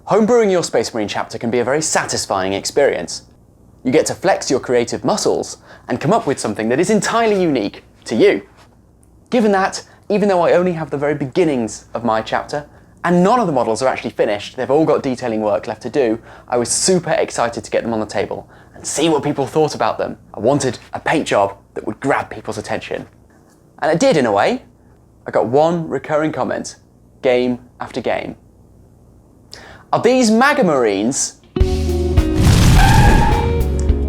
Homebrewing your Space Marine chapter can be a very satisfying experience. You get to flex your creative muscles and come up with something that is entirely unique to you. Given that, even though I only have the very beginnings of my chapter, and none of the models are actually finished, they've all got detailing work left to do, I was super excited to get them on the table and see what people thought about them. I wanted a paint job that would grab people's attention. And it did in a way. I got one recurring comment, game after game. Are these MAGA-Marines?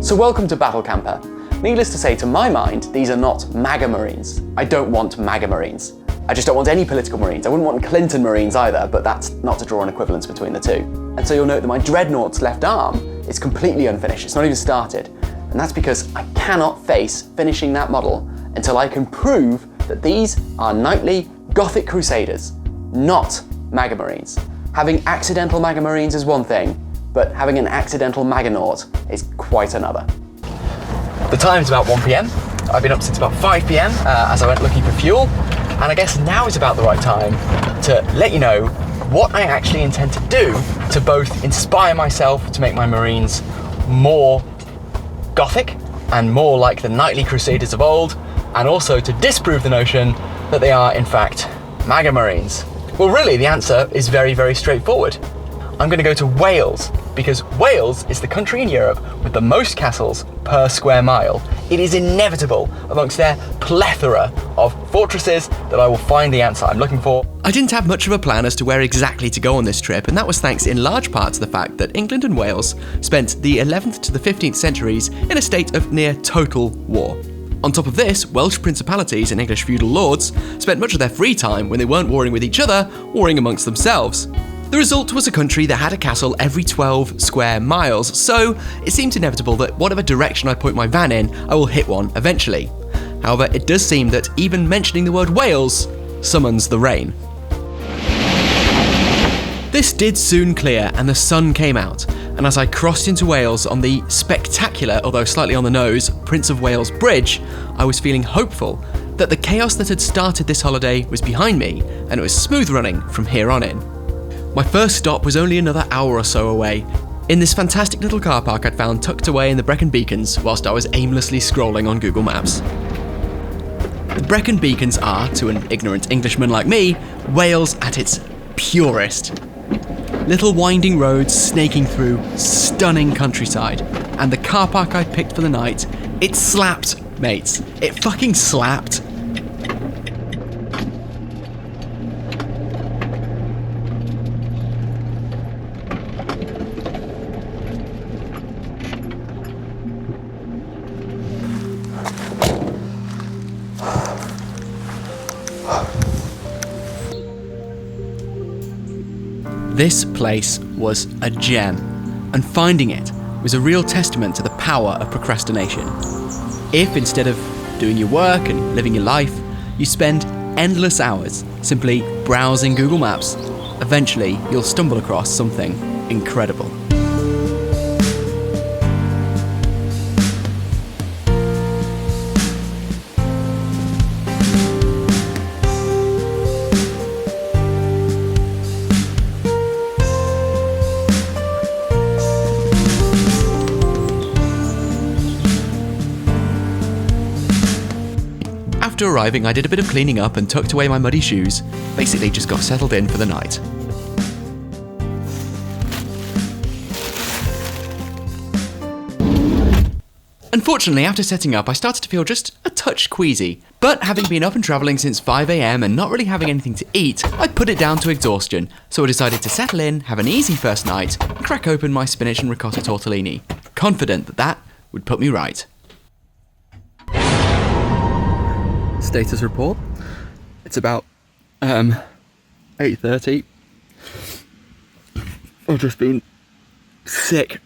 So welcome to Battle Camper. Needless to say, to my mind, these are not MAGA-Marines. I don't want MAGA-Marines. I just don't want any political Marines. I wouldn't want Clinton Marines either, but that's not to draw an equivalence between the two. And so you'll note that my Dreadnought's left arm is completely unfinished. It's not even started. And that's because I cannot face finishing that model until I can prove that these are knightly Gothic Crusaders, not MAGA-Marines. Having accidental MAGA-Marines is one thing, but having an accidental MAGA-Naught is quite another. The time's about 1 PM. I've been up since about 5 PM as I went looking for fuel, and I guess now is about the right time to let you know what I actually intend to do to both inspire myself to make my Marines more Gothic and more like the knightly Crusaders of old, and also to disprove the notion that they are in fact MAGA-Marines. Well, really, the answer is very, very straightforward. I'm going to go to Wales, because Wales is the country in Europe with the most castles per square mile. It is inevitable amongst their plethora of fortresses that I will find the answer I'm looking for. I didn't have much of a plan as to where exactly to go on this trip, and that was thanks in large part to the fact that England and Wales spent the 11th to the 15th centuries in a state of near total war. On top of this, Welsh principalities and English feudal lords spent much of their free time, when they weren't warring with each other, warring amongst themselves. The result was a country that had a castle every 12 square miles, so it seemed inevitable that whatever direction I point my van in, I will hit one eventually. However, it does seem that even mentioning the word Wales summons the rain. This did soon clear and the sun came out, and as I crossed into Wales on the spectacular, although slightly on the nose, Prince of Wales Bridge, I was feeling hopeful that the chaos that had started this holiday was behind me and it was smooth running from here on in. My first stop was only another hour or so away, in this fantastic little car park I'd found tucked away in the Brecon Beacons whilst I was aimlessly scrolling on Google Maps. The Brecon Beacons are, to an ignorant Englishman like me, Wales at its purest. Little winding roads snaking through stunning countryside, and the car park I picked for the night, it slapped, mates. It fucking slapped. This place was a gem, and finding it was a real testament to the power of procrastination. If instead of doing your work and living your life, you spend endless hours simply browsing Google Maps, eventually you'll stumble across something incredible. After arriving, I did a bit of cleaning up and tucked away my muddy shoes, basically just got settled in for the night. Unfortunately, after setting up, I started to feel just a touch queasy, but having been up and travelling since 5 AM and not really having anything to eat, I put it down to exhaustion, so I decided to settle in, have an easy first night, and crack open my spinach and ricotta tortellini, confident that that would put me right. Status report. It's about 8:30. I've just been sick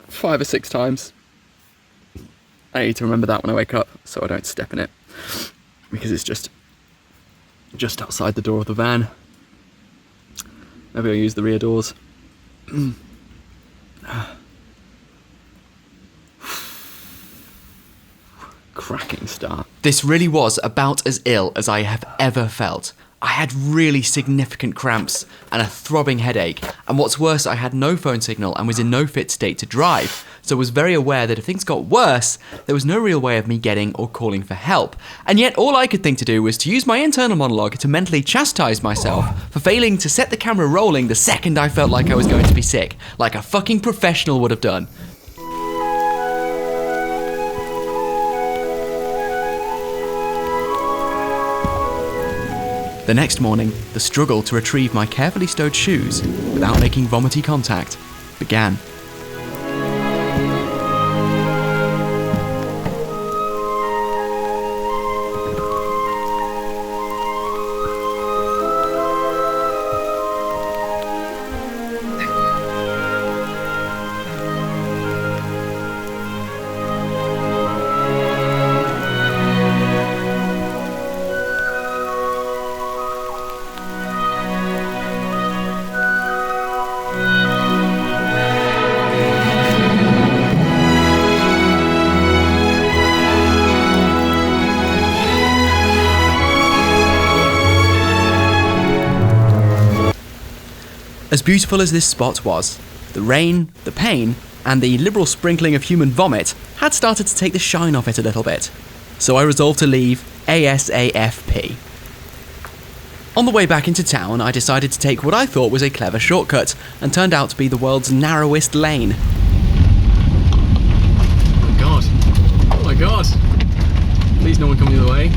5 or 6 times. I need to remember that when I wake up so I don't step in it, because it's just outside the door of the van. Maybe I'll use the rear doors. Cracking start. This really was about as ill as I have ever felt. I had really significant cramps and a throbbing headache, and what's worse, I had no phone signal and was in no fit state to drive, so I was very aware that if things got worse, there was no real way of me getting or calling for help. And yet all I could think to do was to use my internal monologue to mentally chastise myself for failing to set the camera rolling the second I felt like I was going to be sick, like a fucking professional would have done. The next morning, the struggle to retrieve my carefully stowed shoes without making vomity contact began. As beautiful as this spot was, the rain, the pain, and the liberal sprinkling of human vomit had started to take the shine off it a little bit. So I resolved to leave ASAFP. On the way back into town, I decided to take what I thought was a clever shortcut, and turned out to be the world's narrowest lane. Oh my god. Oh my god. Please no one come the other way.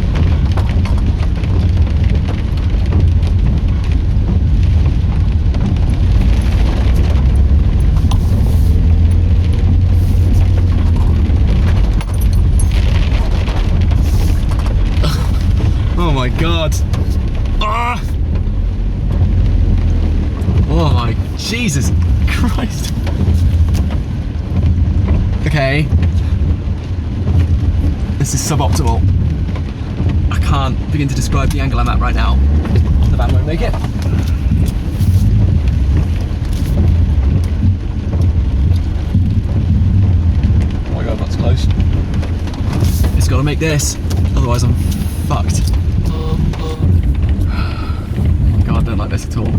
Oh my god. Ah! Oh my Jesus Christ. Okay. This is suboptimal. I can't begin to describe the angle I'm at right now. The van won't make it. Oh my god, that's close. It's gotta make this, otherwise I'm fucked. God, I don't like this at all.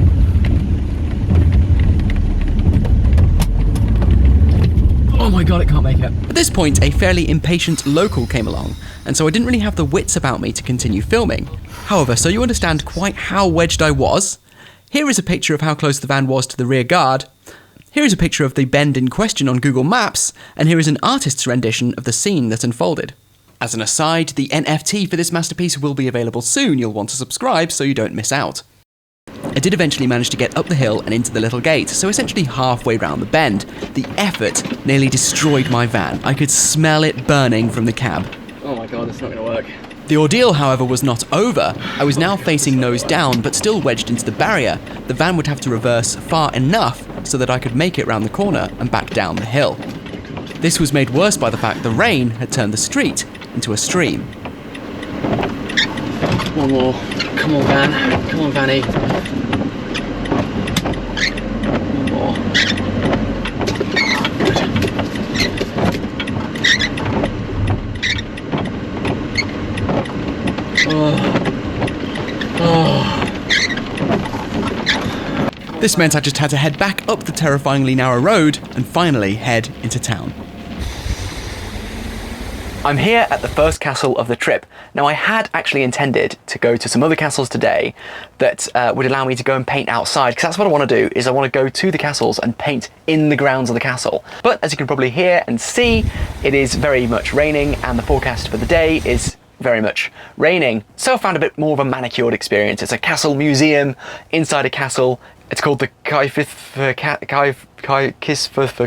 Oh my god, it can't make it. At this point, a fairly impatient local came along, and so I didn't really have the wits about me to continue filming. However, so you understand quite how wedged I was, here is a picture of how close the van was to the rear guard, here is a picture of the bend in question on Google Maps, and here is an artist's rendition of the scene that unfolded. As an aside, the NFT for this masterpiece will be available soon. You'll want to subscribe so you don't miss out. I did eventually manage to get up the hill and into the little gate, so essentially halfway round the bend. The effort nearly destroyed my van. I could smell it burning from the cab. Oh my god, it's not gonna work. The ordeal, however, was not over. I was now facing nose down, but still wedged into the barrier. The van would have to reverse far enough so that I could make it round the corner and back down the hill. This was made worse by the fact the rain had turned the street into a stream. One more. Come on, van. Come on, Vanny. One more. This meant I just had to head back up the terrifyingly narrow road and finally head into town. I'm here at the first castle of the trip. Now, I had actually intended to go to some other castles today that would allow me to go and paint outside, because that's what I want to do, is I want to go to the castles and paint in the grounds of the castle. But as you can probably hear and see, it is very much raining, and the forecast for the day is very much raining. So I found a bit more of a manicured experience. It's a castle museum inside a castle. It's called the Kisffer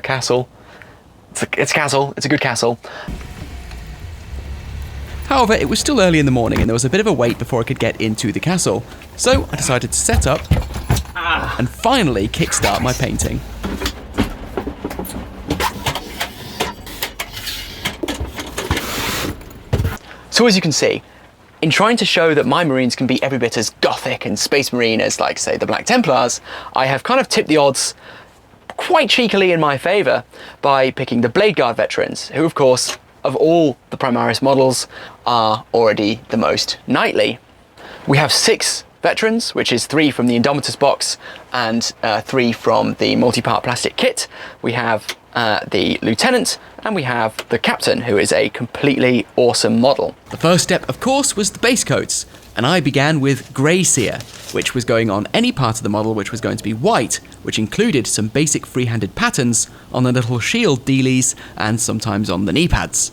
Castle. It's a castle. It's a good castle. However, it was still early in the morning and there was a bit of a wait before I could get into the castle. So I decided to set up and finally kickstart my painting. So as you can see, in trying to show that my Marines can be every bit as gothic and Space Marine as, like, say, the Black Templars, I have kind of tipped the odds quite cheekily in my favour by picking the Bladeguard veterans, who, of course, of all the Primaris models, are already the most knightly. We have 6 veterans, which is 3 from the Indomitus box and 3 from the multi-part plastic kit. We have the lieutenant, and we have the captain, who is a completely awesome model. The first step, of course, was the base coats, and I began with Grey Seer, which was going on any part of the model which was going to be white, which included some basic free-handed patterns on the little shield dealies and sometimes on the knee pads.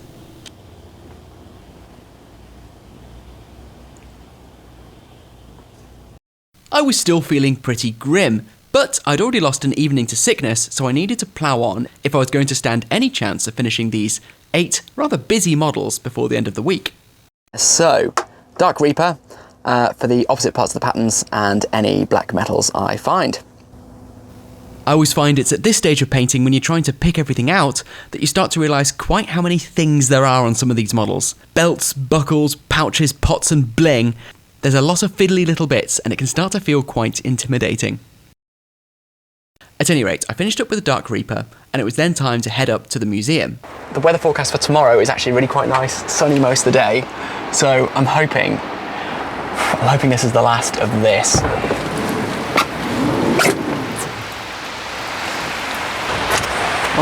I was still feeling pretty grim, but I'd already lost an evening to sickness, so I needed to plough on if I was going to stand any chance of finishing these 8 rather busy models before the end of the week. So, Dark Reaper for the opposite parts of the patterns and any black metals I find. I always find it's at this stage of painting, when you're trying to pick everything out, that you start to realise quite how many things there are on some of these models. Belts, buckles, pouches, pots and bling. There's a lot of fiddly little bits, and it can start to feel quite intimidating. At any rate, I finished up with the Dark Reaper, and it was then time to head up to the museum. The weather forecast for tomorrow is actually really quite nice, sunny most of the day, so I'm hoping this is the last of this.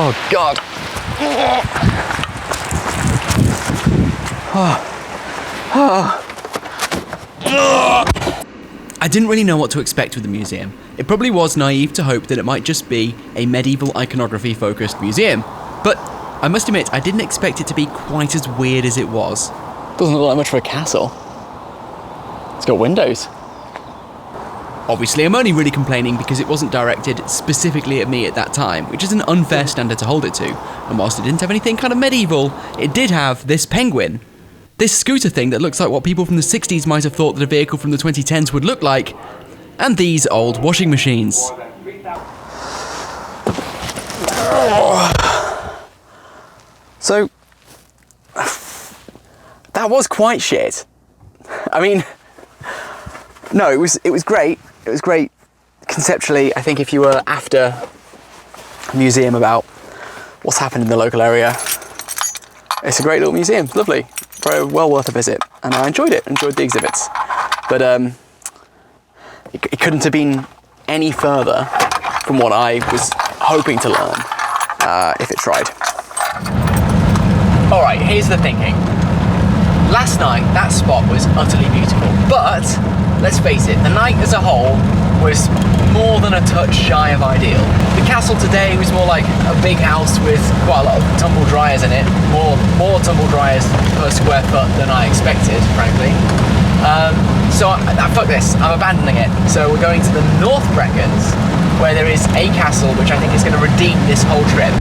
Oh God. I didn't really know what to expect with the museum. It probably was naive to hope that it might just be a medieval iconography focused museum, but I must admit I didn't expect it to be quite as weird as it was. Doesn't look like much for a castle. It's got windows. Obviously, I'm only really complaining because it wasn't directed specifically at me at that time, which is an unfair standard to hold it to, and whilst it didn't have anything kind of medieval, it did have this penguin. This scooter thing that looks like what people from the 60s might have thought that a vehicle from the 2010s would look like, and these old washing machines. So, that was quite shit. I mean, no, it was great. It was great conceptually. I think if you were after a museum about what's happened in the local area, it's a great little museum. It's lovely. Very well worth a visit, and I enjoyed it. Enjoyed the exhibits, but it couldn't have been any further from what I was hoping to learn if it tried. All right, here's the thinking. Last night, that spot was utterly beautiful, but let's face it, the night as a whole was more than a touch shy of ideal. The castle today was more like a big house with quite a lot of tumble dryers in it, more tumble dryers per square foot than I expected, frankly. So fuck this, I'm abandoning it. So we're going to the North Brecons, where there is a castle which I think is going to redeem this whole trip.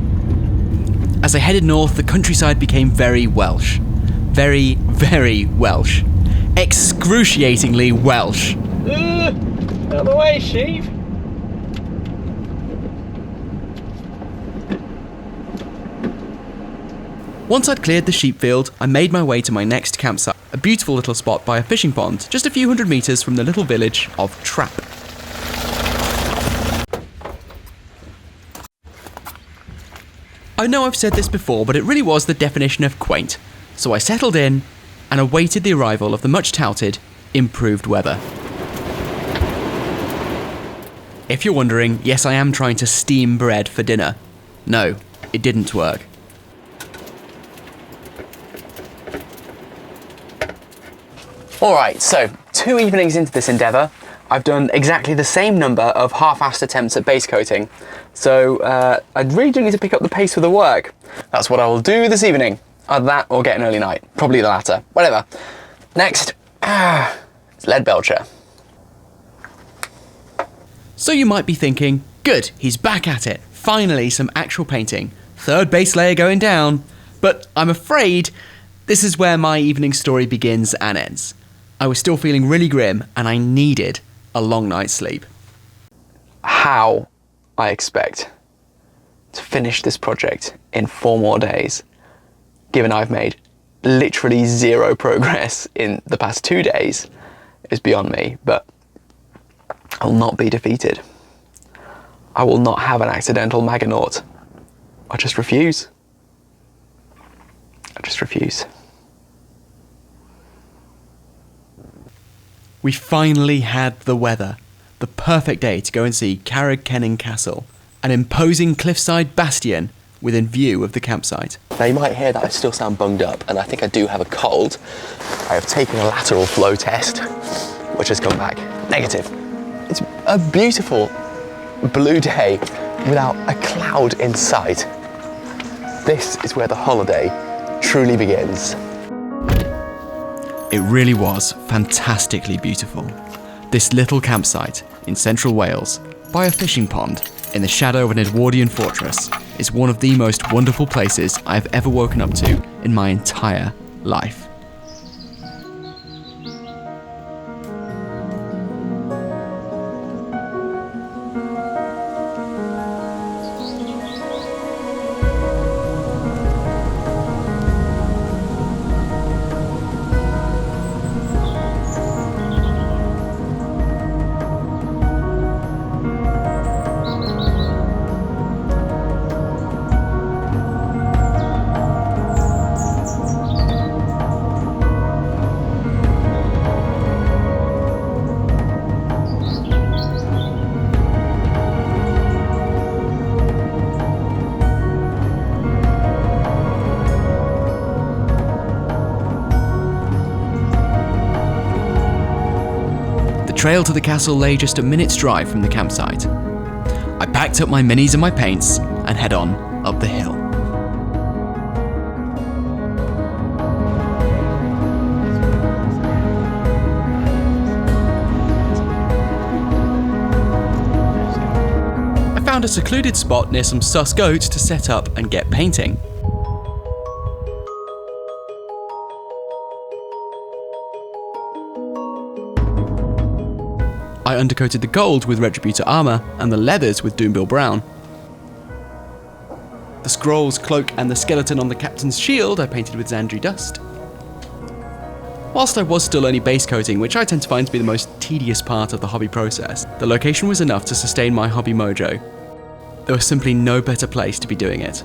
As I headed north, the countryside became very Welsh. Very, very Welsh. Excruciatingly Welsh. Out of the way, sheep. Once I'd cleared the sheep field, I made my way to my next campsite, a beautiful little spot by a fishing pond, just a few hundred metres from the little village of Trap. I know I've said this before, but it really was the definition of quaint. So I settled in and awaited the arrival of the much touted improved weather. If you're wondering, yes, I am trying to steam bread for dinner. No, it didn't work. Alright, so 2 evenings into this endeavour, I've done exactly the same number of half-assed attempts at base coating. So I really do need to pick up the pace with the work. That's what I will do this evening. Either that or get an early night. Probably the latter. Whatever. Next, it's Lead Belcher. So you might be thinking, good, he's back at it. Finally, some actual painting. 3rd base layer going down. But I'm afraid this is where my evening story begins and ends. I was still feeling really grim and I needed a long night's sleep. How I expect to finish this project in 4 more days, given I've made literally 0 progress in the past 2 days, is beyond me, but I'll not be defeated. I will not have an accidental MAGA-Naut. I just refuse. I just refuse. We finally had the weather. The perfect day to go and see Carragkenning Castle, an imposing cliffside bastion within view of the campsite. Now you might hear that I still sound bunged up, and I think I do have a cold. I have taken a lateral flow test, which has come back negative. It's a beautiful blue day without a cloud in sight. This is where the holiday truly begins. It really was fantastically beautiful. This little campsite in central Wales, by a fishing pond, in the shadow of an Edwardian fortress, is one of the most wonderful places I've ever woken up to in my entire life. The trail to the castle lay just a minute's drive from the campsite. I packed up my minis and my paints and head on up the hill. I found a secluded spot near some sus goats to set up and get painting. I undercoated the gold with Retributor armour and the leathers with Doombill Brown. The scrolls, cloak and the skeleton on the captain's shield I painted with Zandri Dust. Whilst I was still only base coating, which I tend to find to be the most tedious part of the hobby process, the location was enough to sustain my hobby mojo. There was simply no better place to be doing it.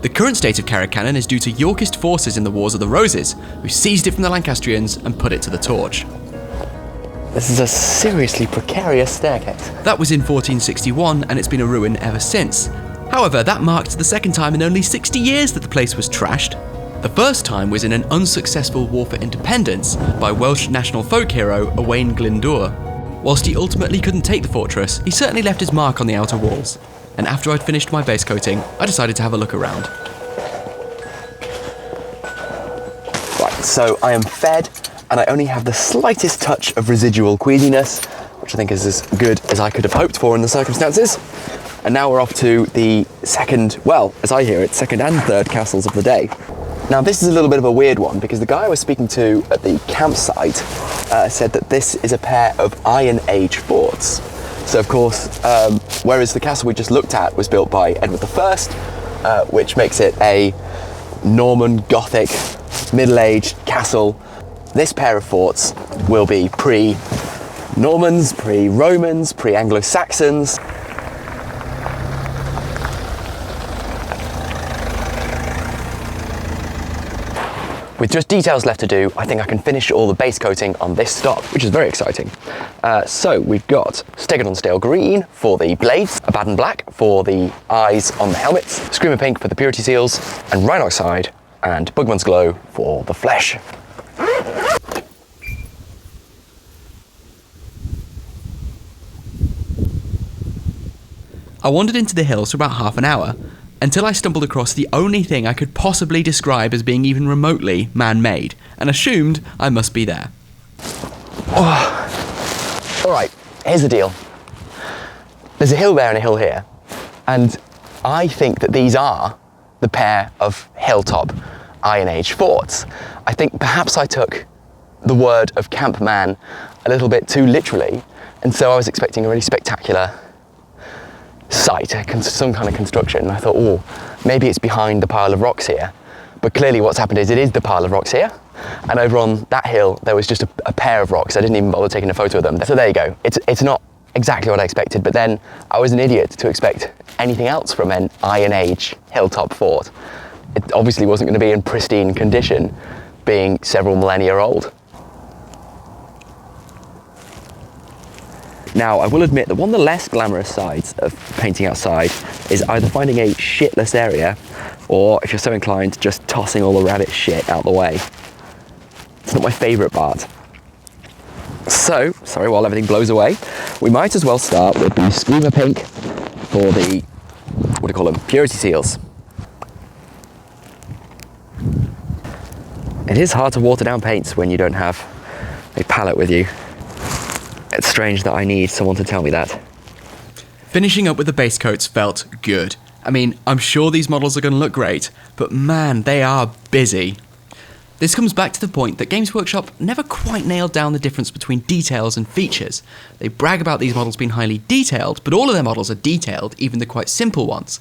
The current state of Carragkenning is due to Yorkist forces in the Wars of the Roses, who seized it from the Lancastrians and put it to the torch. This is a seriously precarious staircase. That was in 1461 and it's been a ruin ever since. However, that marked the second time in only 60 years that the place was trashed. The first time was in an unsuccessful war for independence by Welsh national folk hero Owain Glyndwr. Whilst he ultimately couldn't take the fortress, he certainly left his mark on the outer walls. And after I'd finished my base coating, I decided to have a look around. Right, so I am fed, and I only have the slightest touch of residual queasiness, which I think is as good as I could have hoped for in the circumstances. And now we're off to the second, well, as I hear it, second and third castles of the day. Now this is a little bit of a weird one, because the guy I was speaking to at the campsite said that this is a pair of Iron Age forts. So of course, whereas the castle we just looked at was built by Edward I, which makes it a Norman Gothic middle-aged castle, this pair of forts will be pre-Normans, pre-Romans, pre-Anglo-Saxons. With just details left to do, I think I can finish all the base coating on this stock, which is very exciting. So we've got Stegadon Stale Green for the blades, Abaddon Black for the eyes on the helmets, Screamer Pink for the purity seals, and Rhinoxide and Bugman's Glow for the flesh. I wandered into the hills for about half an hour, until I stumbled across the only thing I could possibly describe as being even remotely man-made, and assumed I must be there. Oh. All right, here's the deal. There's a hill there and a hill here, and I think that these are the pair of hilltop Iron Age forts. I think perhaps I took the word of campman a little bit too literally, and so I was expecting a really spectacular site, some kind of construction. I thought, oh, maybe it's behind the pile of rocks here. But clearly what's happened is it is the pile of rocks here. And over on that hill, there was just a pair of rocks. I didn't even bother taking a photo of them. So there you go. It's not exactly what I expected, but then I was an idiot to expect anything else from an Iron Age hilltop fort. It obviously wasn't going to be in pristine condition, being several millennia old. Now, I will admit that one of the less glamorous sides of painting outside is either finding a shitless area, or if you're so inclined, just tossing all the rabbit shit out the way. It's not my favourite part. So, sorry, while everything blows away, we might as well start with the Screamer Pink for the, what do you call them, Purity Seals. It is hard to water down paints when you don't have a palette with you. It's strange that I need someone to tell me that. Finishing up with the base coats felt good. I mean, I'm sure these models are going to look great, but man, they are busy. This comes back to the point that Games Workshop never quite nailed down the difference between details and features. They brag about these models being highly detailed, but all of their models are detailed, even the quite simple ones.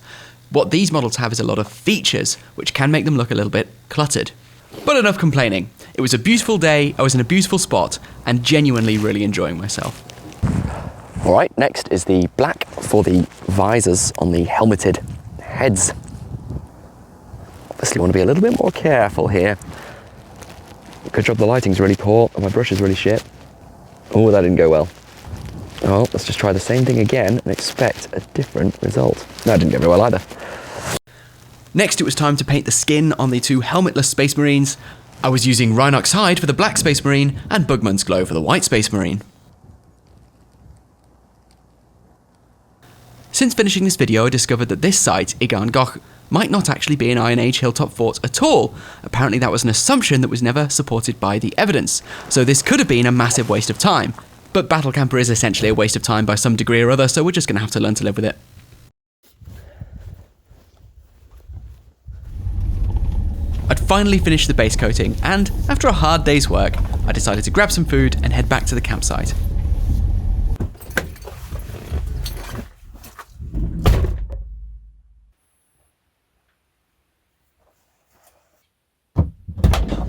What these models have is a lot of features, which can make them look a little bit cluttered. But enough complaining. It was a beautiful day, I was in a beautiful spot, and genuinely really enjoying myself. Alright, next is the black for the visors on the helmeted heads. Obviously want to be a little bit more careful here. Good job the lighting's really poor and my brush is really shit. Oh, that didn't go well. Well, let's just try the same thing again and expect a different result. No, it didn't go very well either. Next, it was time to paint the skin on the two helmetless Space Marines. I was using Rhinox Hide for the black Space Marine and Bugman's Glow for the white Space Marine. Since finishing this video, I discovered that this site, Igan Goch, might not actually be an Iron Age hilltop fort at all. Apparently that was an assumption that was never supported by the evidence, so this could have been a massive waste of time. But Battle Camper is essentially a waste of time by some degree or other, so we're just going to have to learn to live with it. I'd finally finished the base coating, and after a hard day's work, I decided to grab some food and head back to the campsite.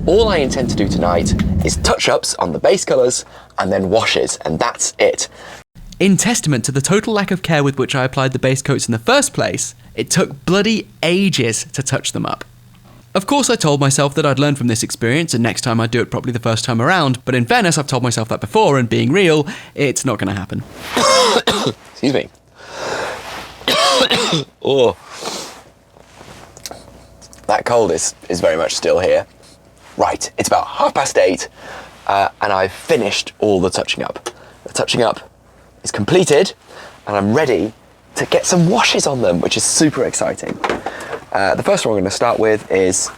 All I intend to do tonight is touch-ups on the base colours and then washes, and that's it. In testament to the total lack of care with which I applied the base coats in the first place, it took bloody ages to touch them up. Of course, I told myself that I'd learn from this experience and next time I'd do it properly the first time around, but in fairness, I've told myself that before, and being real, it's not going to happen. Excuse me. Oh. That cold is very much still here. Right, it's about 8:30, and I've finished all the touching up. The touching up is completed, and I'm ready to get some washes on them, which is super exciting. The first one we're going to start with is,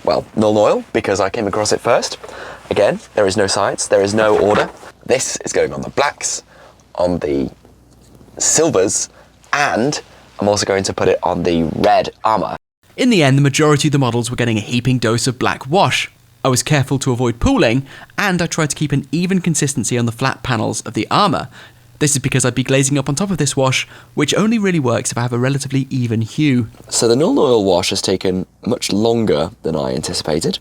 well, Nuln Oil, because I came across it first. Again, there is no science, there is no order. This is going on the blacks, on the silvers, and I'm also going to put it on the red armour. In the end, the majority of the models were getting a heaping dose of black wash. I was careful to avoid pooling, and I tried to keep an even consistency on the flat panels of the armour. This is because I'd be glazing up on top of this wash, which only really works if I have a relatively even hue. So the Nuln Oil wash has taken much longer than I anticipated.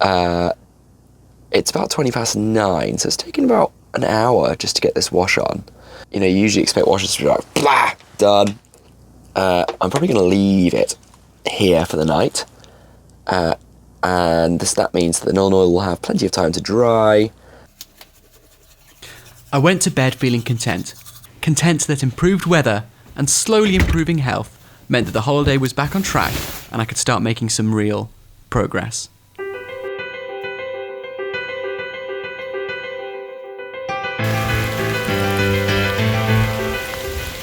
It's about 9:20, so it's taken about an hour just to get this wash on. You know, you usually expect washes to be like, blah, done. I'm probably going to leave it here for the night. And that means that the Nuln Oil will have plenty of time to dry. I went to bed feeling content. Content that improved weather and slowly improving health meant that the holiday was back on track and I could start making some real progress.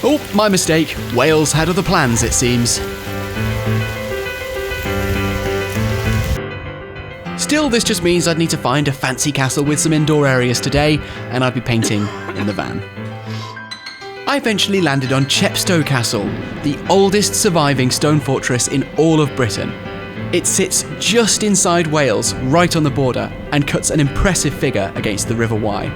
Oh, my mistake. Wales had other plans, it seems. Still, this just means I'd need to find a fancy castle with some indoor areas today, and I'd be painting in the van. I eventually landed on Chepstow Castle, the oldest surviving stone fortress in all of Britain. It sits just inside Wales, right on the border, and cuts an impressive figure against the River Wye.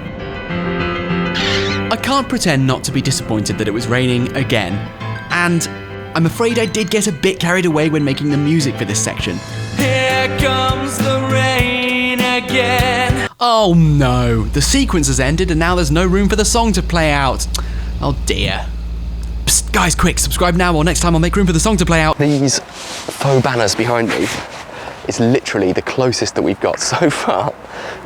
I can't pretend not to be disappointed that it was raining again, and I'm afraid I did get a bit carried away when making the music for this section. Here comes the rain again. Oh no, the sequence has ended and now there's no room for the song to play out. Oh dear. Psst, guys, quick, subscribe now or next time I'll make room for the song to play out. These faux banners behind me is literally the closest that we've got so far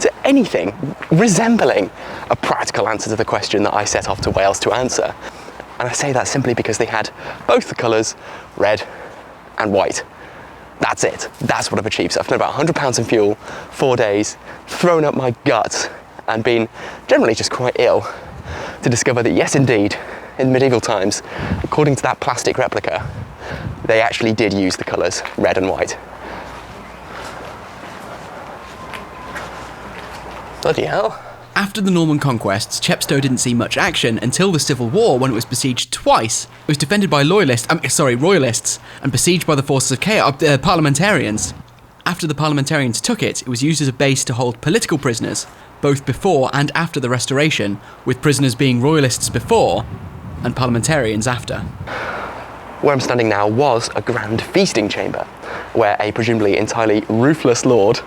to anything resembling a practical answer to the question that I set off to Wales to answer. And I say that simply because they had both the colours, red and white. That's it. That's what I've achieved. So I've done about £100 in fuel, 4 days, thrown up my guts and been generally just quite ill to discover that yes indeed, in medieval times, according to that plastic replica, they actually did use the colours red and white. Bloody hell. After the Norman conquests, Chepstow didn't see much action until the Civil War, when it was besieged twice. It was defended by royalists, and besieged by the forces of parliamentarians. After the parliamentarians took it, it was used as a base to hold political prisoners, both before and after the Restoration, with prisoners being royalists before and parliamentarians after. Where I'm standing now was a grand feasting chamber, where a presumably entirely ruthless lord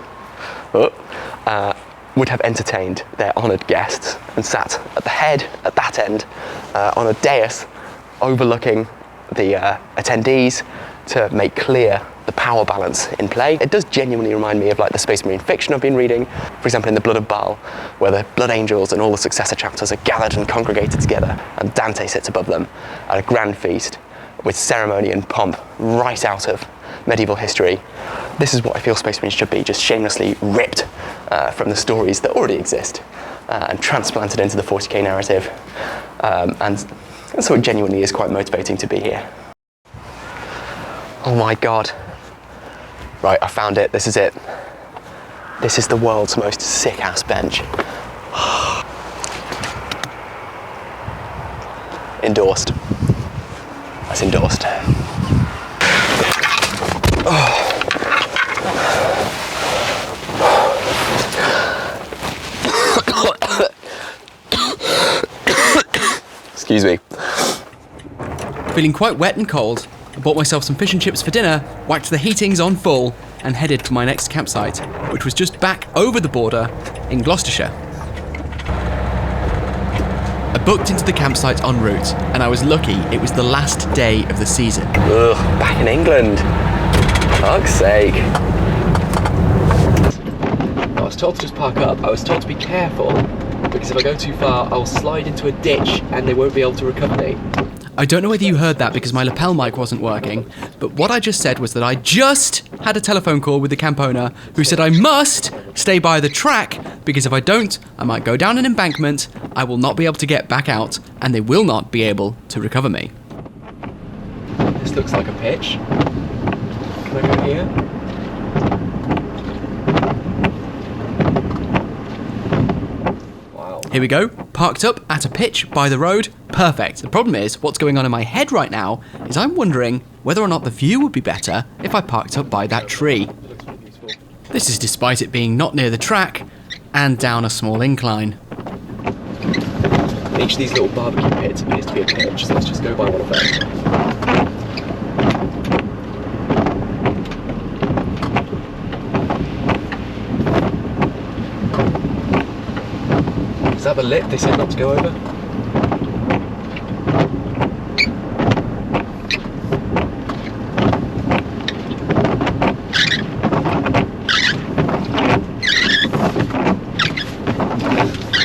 would have entertained their honoured guests and sat at the head, at that end, on a dais overlooking the attendees to make clear the power balance in play. It does genuinely remind me of like the Space Marine fiction I've been reading, for example in the Blood of Baal, where the Blood Angels and all the successor chapters are gathered and congregated together, and Dante sits above them at a grand feast with ceremony and pomp right out of medieval history. This is what I feel Space Marines should be, just shamelessly ripped from the stories that already exist and transplanted into the 40k narrative. And so it genuinely is quite motivating to be here. Oh my god. Right, I found it, this is it. This is the world's most sick-ass bench. Endorsed. That's endorsed. Oh. Excuse me. Feeling quite wet and cold, I bought myself some fish and chips for dinner, whacked the heatings on full, and headed for my next campsite, which was just back over the border in Gloucestershire. I booked into the campsite en route, and I was lucky it was the last day of the season. Ugh, back in England. Fuck's sake. I was told to just park up. I was told to be careful, because if I go too far, I'll slide into a ditch and they won't be able to recover me. I don't know whether you heard that because my lapel mic wasn't working, but what I just said was that I just had a telephone call with the camp owner who said I must stay by the track because if I don't, I might go down an embankment, I will not be able to get back out, and they will not be able to recover me. This looks like a pitch. Can I go here? Here we go, parked up at a pitch by the road, perfect. The problem is, what's going on in my head right now is I'm wondering whether or not the view would be better if I parked up by that tree. This is despite it being not near the track and down a small incline. Each of these little barbecue pits appears to be a pitch, so let's just go by one of them. Is that the lip they said not to go over?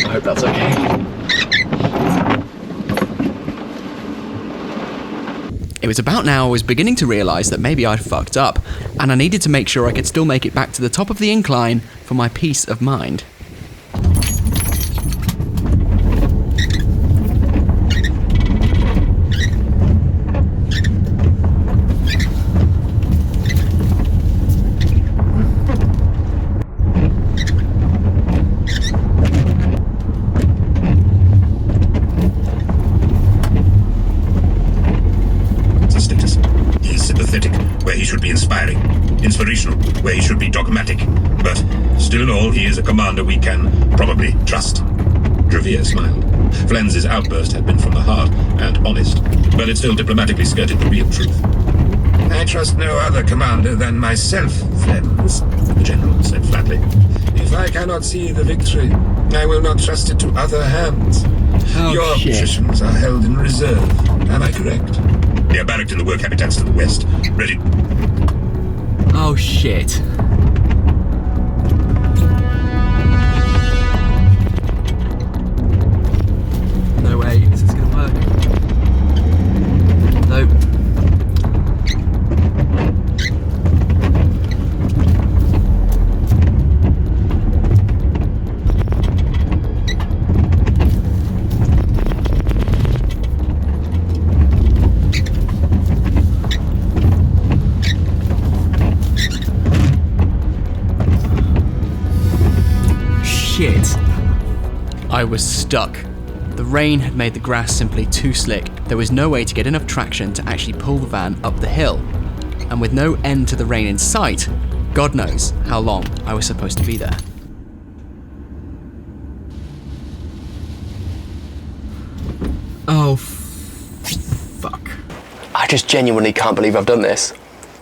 I hope that's okay. It was about now I was beginning to realise that maybe I'd fucked up, and I needed to make sure I could still make it back to the top of the incline for my peace of mind. Where he should be inspiring, inspirational, where he should be dogmatic, but still in all, he is a commander we can probably trust. Javier smiled. Flens's outburst had been from the heart and honest, but it still diplomatically skirted the real truth. I trust no other commander than myself, friends, the general said flatly. If I cannot see the victory, I will not trust it to other hands. Your positions are held in reserve, am I correct? They are barracked in the work habitats to the west, ready. Oh shit. No way, this is gonna work. Nope. Shit. I was stuck. The rain had made the grass simply too slick. There was no way to get enough traction to actually pull the van up the hill. And with no end to the rain in sight, God knows how long I was supposed to be there. Oh, fuck. I just genuinely can't believe I've done this.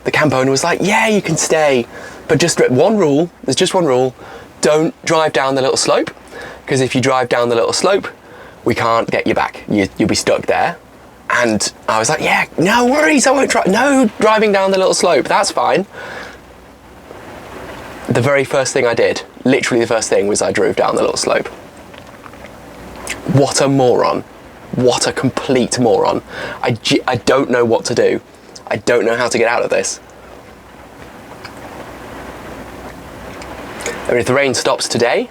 The camp owner was like, yeah, you can stay, but just one rule, there's just one rule, don't drive down the little slope, because if you drive down the little slope, we can't get you back. You'll be stuck there. And I was like, yeah, no worries, I won't try. No driving down the little slope, that's fine. The very first thing I did, literally the first thing, was I drove down the little slope. What a moron. What a complete moron. I don't know what to do. I don't know how to get out of this. I mean, if the rain stops today,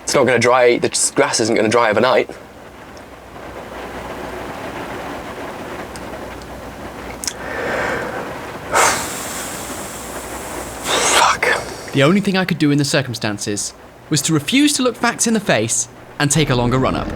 it's not going to dry, the grass isn't going to dry overnight. Fuck. The only thing I could do in the circumstances was to refuse to look facts in the face and take a longer run up.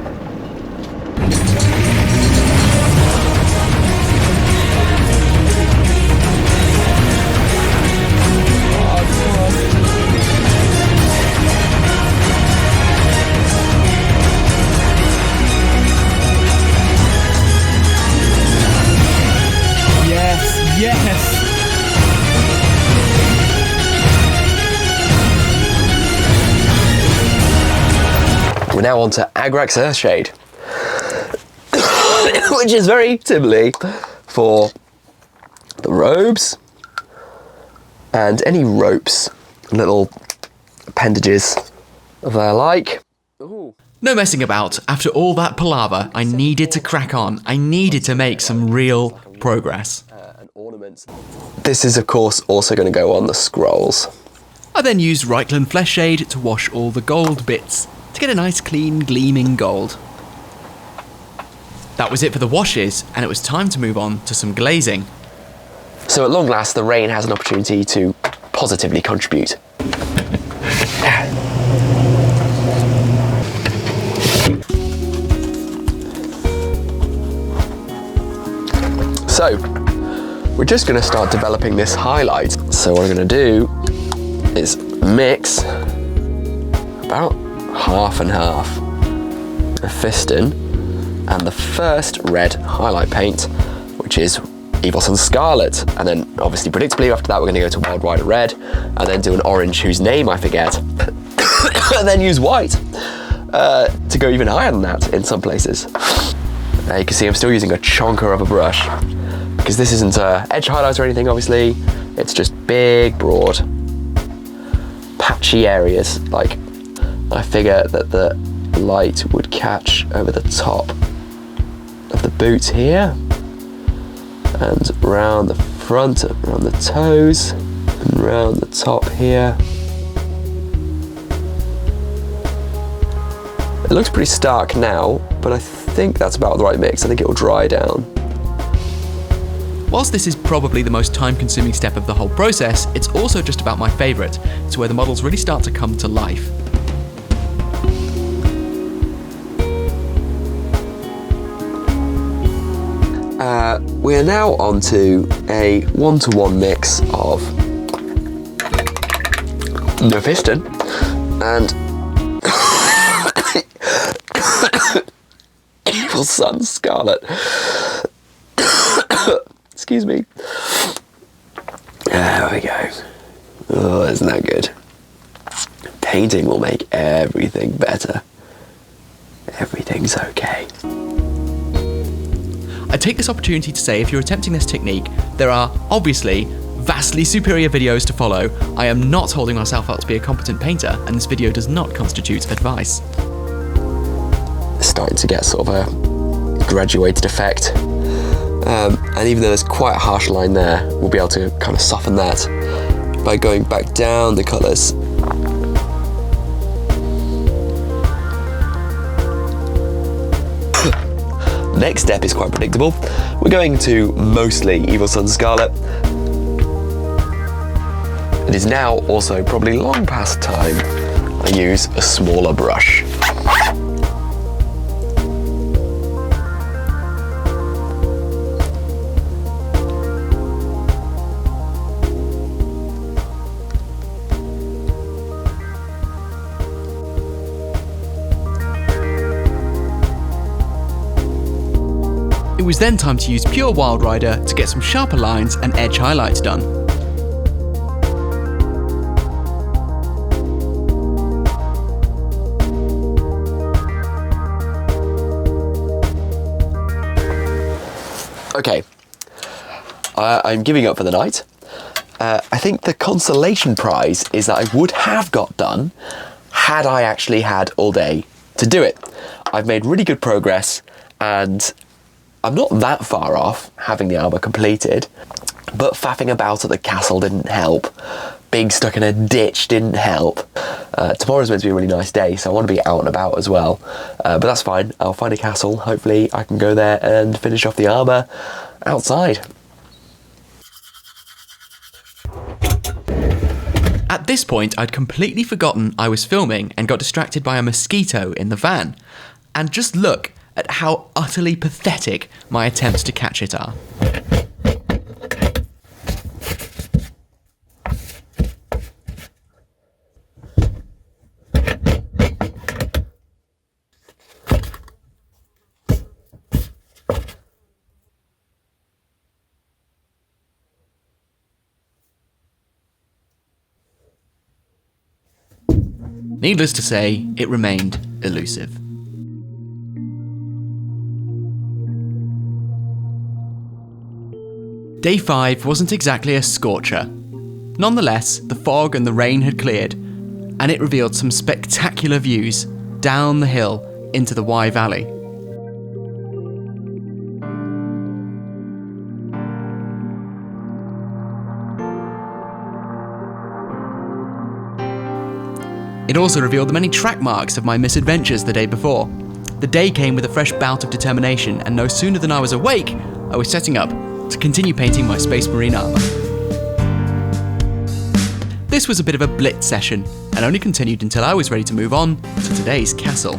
Yes! We're now on to Agrax Earthshade, which is very similar for the robes and any ropes, little appendages they're like. Ooh. No messing about. After all that palaver, I needed to crack on. I needed to make some real progress. And ornaments. This is of course also going to go on the scrolls. I then used Reichland Flesh Shade to wash all the gold bits to get a nice clean gleaming gold. That was it for the washes, and it was time to move on to some glazing. So at long last the rain has an opportunity to positively contribute. So, we're just going to start developing this highlight. So what I'm going to do is mix about half and half of Fiston and the first red highlight paint, which is Evil Sun Scarlet. And then obviously predictably after that we're going to go to Wild Rider Red and then do an orange whose name I forget and then use white to go even higher than that in some places. You can see I'm still using a chonker of a brush because this isn't edge highlights or anything, obviously. It's just big, broad, patchy areas. Like, I figure that the light would catch over the top of the boots here, and round the front, around the toes, and round the top here. It looks pretty stark now, but I think that's about the right mix. I think it will dry down. Whilst this is probably the most time-consuming step of the whole process, it's also just about my favourite. It's where the models really start to come to life. We're now on to a one-to-one mix of Fiston and Evil Sun Scarlet. Excuse me. There we go. Oh, isn't that good? Painting will make everything better. Everything's okay. I take this opportunity to say if you're attempting this technique, there are obviously vastly superior videos to follow. I am not holding myself up to be a competent painter, and this video does not constitute advice. It's starting to get sort of a graduated effect. And even though there's quite a harsh line there, we'll be able to kind of soften that by going back down the colours. Next step is quite predictable. We're going to mostly Evil Sun Scarlet. It is now also probably long past time I use a smaller brush. It was then time to use pure Wild Rider to get some sharper lines and edge highlights done. Okay, I'm giving up for the night. I think the consolation prize is that I would have got done had I actually had all day to do it. I've made really good progress and I'm not that far off having the armour completed, but faffing about at the castle didn't help. Being stuck in a ditch didn't help. Tomorrow's meant to be a really nice day, so I want to be out and about as well. But that's fine, I'll find a castle. Hopefully I can go there and finish off the armour outside. At this point, I'd completely forgotten I was filming and got distracted by a mosquito in the van. And just look at how utterly pathetic my attempts to catch it are. Needless to say, it remained elusive. Day 5 wasn't exactly a scorcher. Nonetheless, the fog and the rain had cleared, and it revealed some spectacular views down the hill into the Wye Valley. It also revealed the many track marks of my misadventures the day before. The day came with a fresh bout of determination, and no sooner than I was awake, I was setting up to continue painting my Space Marine armour. This was a bit of a blitz session, and only continued until I was ready to move on to today's castle.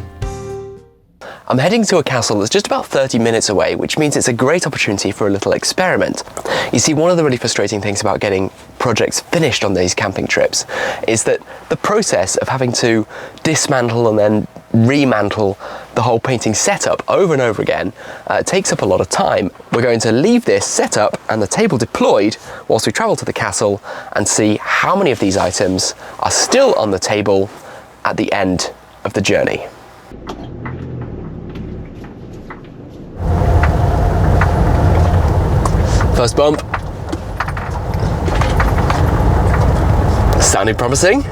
I'm heading to a castle that's just about 30 minutes away, which means it's a great opportunity for a little experiment. You see, one of the really frustrating things about getting projects finished on these camping trips is that the process of having to dismantle and then remantle the whole painting setup over and over again takes up a lot of time. We're going to leave this set up and the table deployed whilst we travel to the castle and see how many of these items are still on the table at the end of the journey. First bump. Sounding promising.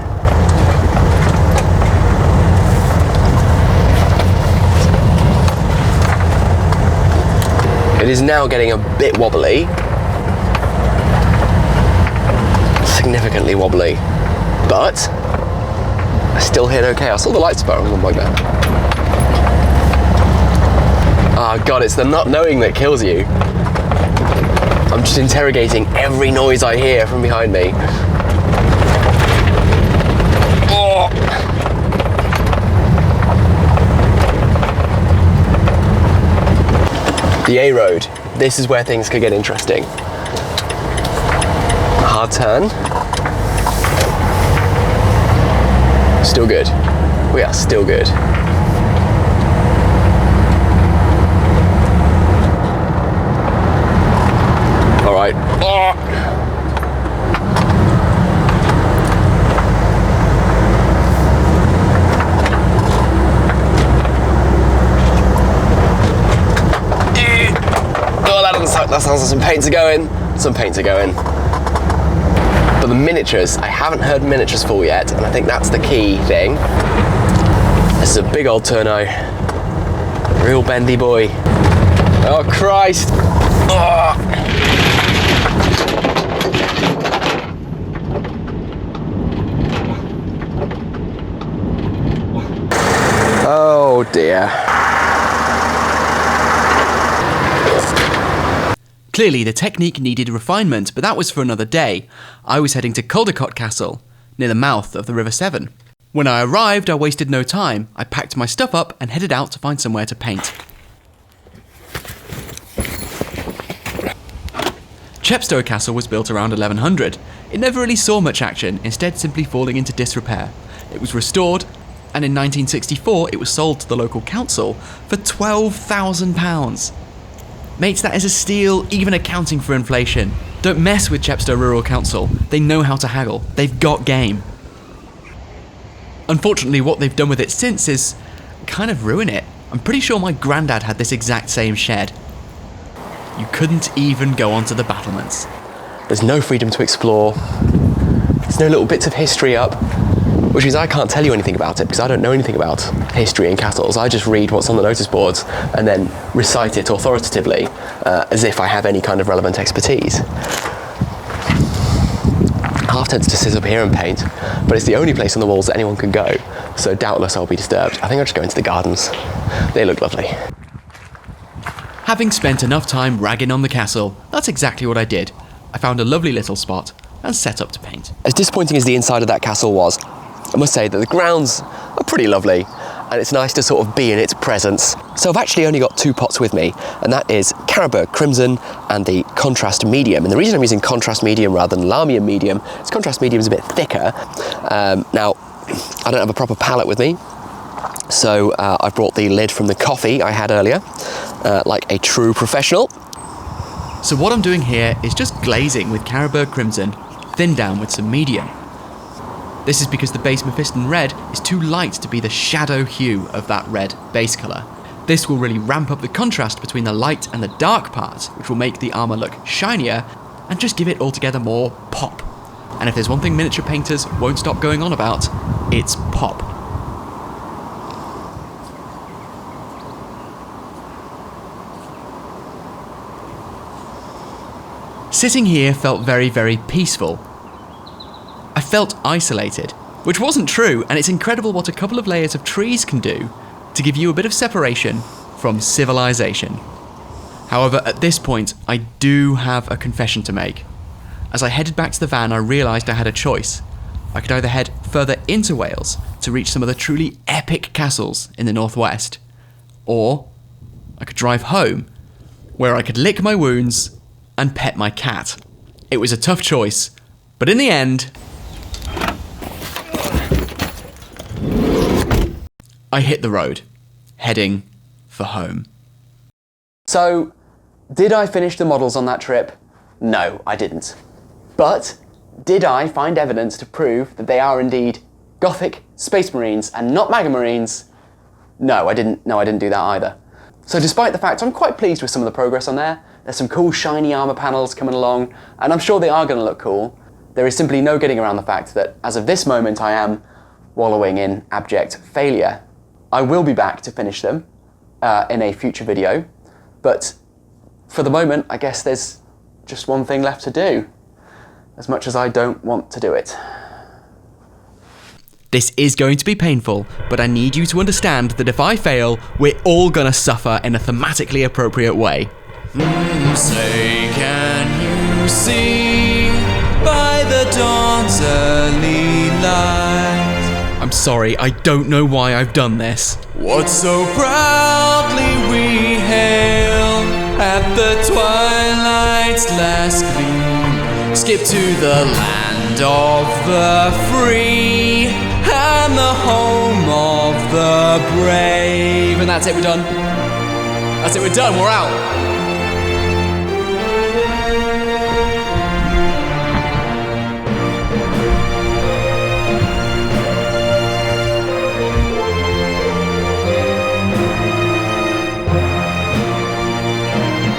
It is now getting a bit wobbly. Significantly wobbly. But I still hear no chaos. All the lights are on like that. Oh god, it's the not knowing that kills you. I'm just interrogating every noise I hear from behind me. Oh. The A road. This is where things could get interesting. Hard turn. Still good. We are still good. All right. Oh. that sounds like some paints are going. Some paints are going. But the miniatures, I haven't heard miniatures fall yet, and I think that's the key thing. This is a big old turno. Real bendy boy. Oh, Christ. Oh. Oh dear. Clearly, the technique needed refinement, but that was for another day. I was heading to Caldecott Castle, near the mouth of the River Severn. When I arrived, I wasted no time. I packed my stuff up and headed out to find somewhere to paint. Chepstow Castle was built around 1100. It never really saw much action, instead simply falling into disrepair. It was restored, and in 1964 it was sold to the local council for £12,000. Mates, that is a steal, even accounting for inflation. Don't mess with Chepstow Rural Council. They know how to haggle. They've got game. Unfortunately, what they've done with it since is kind of ruin it. I'm pretty sure my granddad had this exact same shed. You couldn't even go onto the battlements. There's no freedom to explore. There's no little bits of history up, which means I can't tell you anything about it because I don't know anything about history in castles. I just read what's on the notice boards and then recite it authoritatively as if I have any kind of relevant expertise. Half tempted to sit up here and paint, but it's the only place on the walls that anyone can go, so doubtless I'll be disturbed. I think I'll just go into the gardens. They look lovely. Having spent enough time ragging on the castle, that's exactly what I did. I found a lovely little spot and set up to paint. As disappointing as the inside of that castle was, I must say that the grounds are pretty lovely, and it's nice to sort of be in its presence. So I've actually only got two pots with me, and that is Carroburg Crimson and the Contrast Medium. And the reason I'm using Contrast Medium rather than Lamium Medium is Contrast Medium is a bit thicker. Now, I don't have a proper palette with me, so I've brought the lid from the coffee I had earlier, like a true professional. So what I'm doing here is just glazing with Carroburg Crimson, thinned down with some medium. This is because the base Mephiston Red is too light to be the shadow hue of that red base colour. This will really ramp up the contrast between the light and the dark parts, which will make the armour look shinier and just give it altogether more pop. And if there's one thing miniature painters won't stop going on about, it's pop. Sitting here felt very, very peaceful. I felt isolated, which wasn't true, and it's incredible what a couple of layers of trees can do to give you a bit of separation from civilization. However, at this point, I do have a confession to make. As I headed back to the van, I realised I had a choice. I could either head further into Wales to reach some of the truly epic castles in the northwest, or I could drive home, where I could lick my wounds and pet my cat. It was a tough choice, but in the end, I hit the road, heading for home. So, did I finish the models on that trip? No, I didn't. But, did I find evidence to prove that they are indeed Gothic Space Marines and not MAGA-Marines? No, I didn't do that either. So despite the fact I'm quite pleased with some of the progress on there, there's some cool shiny armour panels coming along, and I'm sure they are going to look cool, there is simply no getting around the fact that as of this moment I am wallowing in abject failure. I will be back to finish them in a future video, but for the moment I guess there's just one thing left to do, as much as I don't want to do it. This is going to be painful, but I need you to understand that if I fail, we're all gonna suffer in a thematically appropriate way. Say, can you see by the dawn's early light? I'm sorry, I don't know why I've done this. What so proudly we hail at the twilight's last gleam. Skip to the land of the free and the home of the brave. And that's it, we're done. That's it, we're done, we're out.